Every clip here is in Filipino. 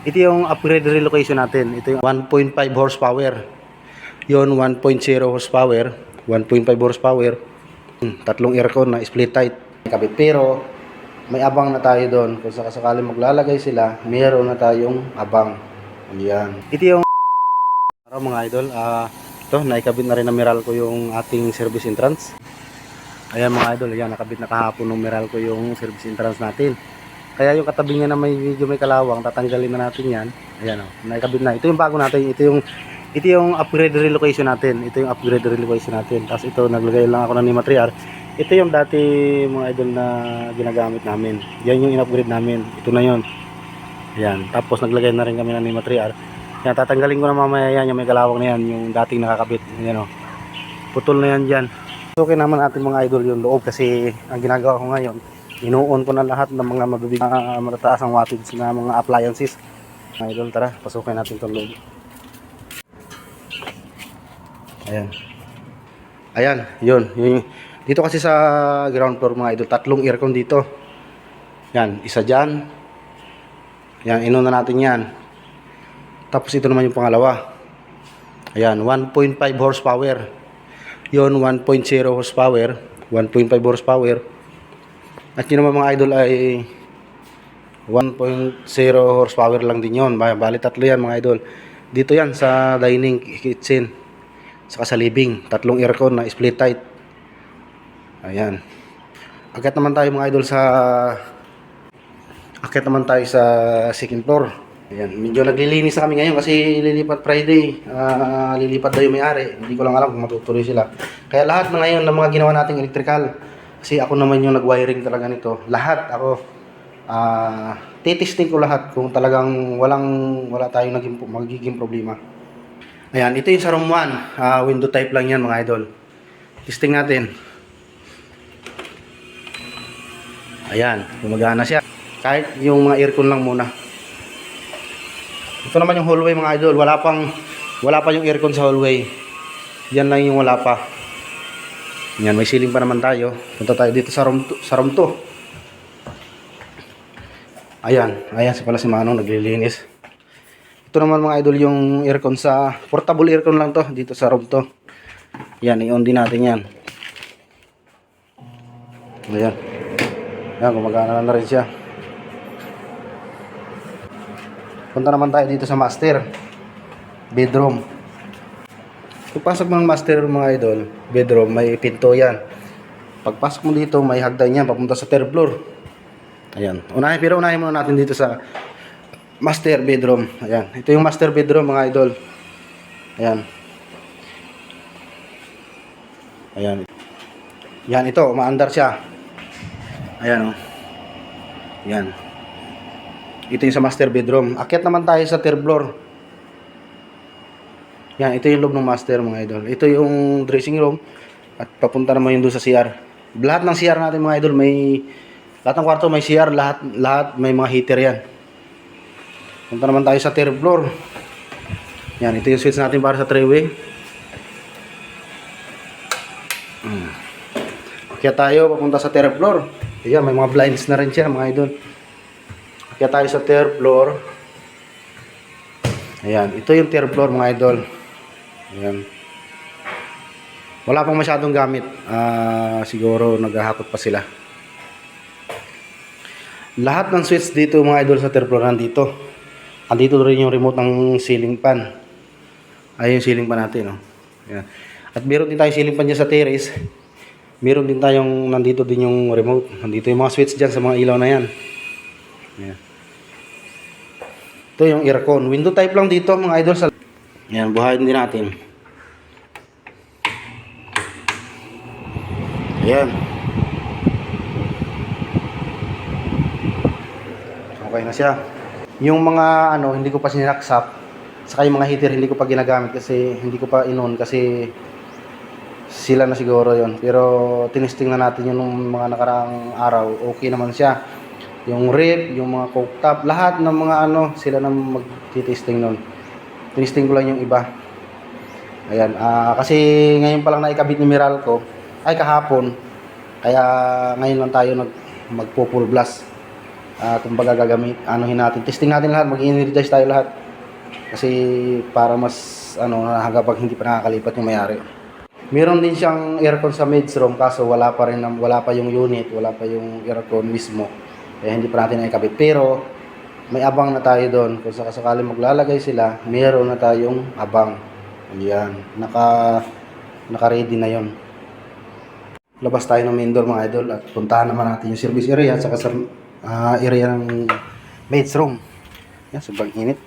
Ito yung upgrade relocation natin. Ito yung 1.5 horsepower. Yon 1.0 horsepower, 1.5 horsepower. Tatlong aircon na split type. Kabit pero may abang na tayo doon. Kung sakasakali maglalagay sila, meron na tayong abang. Ayan. Ito yung mga idol. Ito, naikabit na rin na Meralco yung ating service entrance. Ayan mga idol, ayan, nakabit na kahapon ng Meralco yung service entrance natin. Kaya yung katabi niya na medyo may kalawang, tatanggalin na natin yan. Ayan o, naikabit na. Ito yung bago natin, ito yung upgrade relocation natin. Ito yung upgrade relocation natin. Tapos ito, naglagay lang ako ng Nimatriar. Ito yung dati mga idol na ginagamit namin. Yan yung in-upgrade namin. Ito na yon. Ayan, tapos naglagay na rin kami ng Nimatriar. Yan, tatanggalin ko na mamaya yan, yung may kalawang na yan, yung dating nakakabit. Ayan o, putol na yan dyan. Okay naman natin mga idol yung loob kasi ang ginagawa ko ngayon, inuon ko na lahat ng mga matataas ang wattage na mga appliances. Mga idol, tara, pasukin natin itong loob. Ayan. Ayan, yun. Dito kasi sa ground floor mga idol, tatlong aircon dito. Yan, isa dyan. Yan, inuna natin yan. Tapos ito naman yung pangalawa. Ayan, 1.5 horsepower. Yun, 1.0 horsepower, 1.5 horsepower. At yun naman mga idol ay 1.0 horsepower lang din yun. Bali tatlo yan mga idol. Dito yan sa dining kitchen, saka sa living, tatlong aircon na split type. Ayan. Akyat naman tayo mga idol sa second floor. Ayan, medyo naglilinis na kami ngayon kasi lilipat Friday. Lilipat daw yung may-ari. Hindi ko lang alam kung matutuloy sila. Kaya lahat na ngayon ng mga ginawa nating electrical, kasi ako naman yung nag-wiring talaga nito. Lahat ako titesting ko lahat kung talagang wala tayong magiging problema. Ayan, ito yung sa room 1. Window type lang yan mga idol. Testing natin. Ayan, gumagana siya. Kahit yung mga aircon lang muna. Ito naman yung hallway mga idol, wala pa yung aircon sa hallway. Yan lang yung wala pa. Yan, may ceiling pa naman tayo. Punta tayo dito sa room 2. Ayan, si Manong naglilinis. Ito naman mga idol yung aircon sa portable aircon lang to dito sa room 2. Yan, i-on din natin yan. Ayan. Yan, gumagana na rin siya. Punta naman tayo dito sa master bedroom. Pagpasok mo ng master mga idol bedroom, may pinto yan. Pagpasok mo dito, may hagdan yan papunta sa third floor. Ayan, unahin muna natin dito sa master bedroom. Ayan, ito yung master bedroom mga idol. Ayan. Yan, ito, umaandar siya. Ayan o. Yan. Ito yung sa master bedroom. Akyat naman tayo sa third floor. Yan, ito yung loob ng master mga idol. Ito yung dressing room. At papunta naman yung doon sa CR. Lahat ng CR natin mga idol, lahat ng kwarto may CR, lahat may mga heater yan. Punta naman tayo sa third floor. Yan, ito yung switch natin para sa three-way. Akyat tayo, papunta sa third floor. Ayan, may mga blinds na rin siya mga idol. Kaya tayo sa third floor. Ayan, ito yung third floor mga idol. Ayan. Wala pang masyadong gamit. Siguro naghahakot pa sila. Lahat ng switch dito mga idol sa third floor nandito. Andito rin yung remote ng ceiling fan. Ayun yung ceiling fan natin. Oh. Ayan. At meron din tayong ceiling fan dyan sa terrace. Meron din tayong, nandito din yung remote. Nandito yung mga switch dyan sa mga ilaw na yan. Ayan. Ito yung aircon. Window type lang dito mga idol. Ayan, buhayin din natin. Ayan. Okay na siya. Yung mga hindi ko pa sinaksak. Saka yung mga heater hindi ko pa ginagamit kasi hindi ko pa inon kasi sila na siguro yon. Pero tinesting na natin yung mga nakaraang araw. Okay naman siya. Yung rip, yung mga cooktop, lahat ng mga sila na mag-testing nun. Tinesting ko lang yung iba. Ayan, kasi ngayon pa lang naikabit ni Meralco, kahapon. Kaya ngayon lang tayo mag-full blast. kumbaga anuhin natin, testing natin lahat, mag-energize tayo lahat. Kasi para mas hanggang pag hindi pa nakakalipat yung may-ari. Meron din siyang aircon sa maid's room kaso wala pa yung unit, wala pa yung aircon mismo. Kaya hindi pa natin naikabit. Pero may abang na tayo doon. Kung sakasakali maglalagay sila, meron na tayong abang. Ayan, naka-ready na yon. Labas tayo ng main door mga idol at puntahan naman natin yung service area at saka sa area ng maid's room. Yan, sobrang init.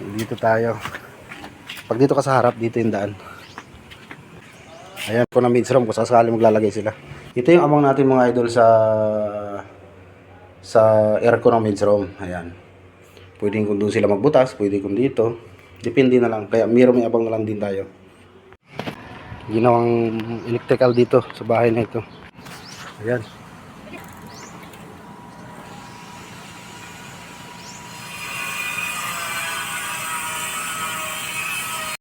Dito tayo. Pag dito ka sa harap, dito yung daan. Ayan po na maid's room kung sakasakali maglalagay sila. Ito yung abang natin mga idol sa aircon ng maid's room. Ayan. Pwedeng kung doon sila magbutas, pwedeng kung dito. Depende na lang. Kaya may abang na lang din tayo. Ginawang electrical dito sa bahay na ito. Ayan.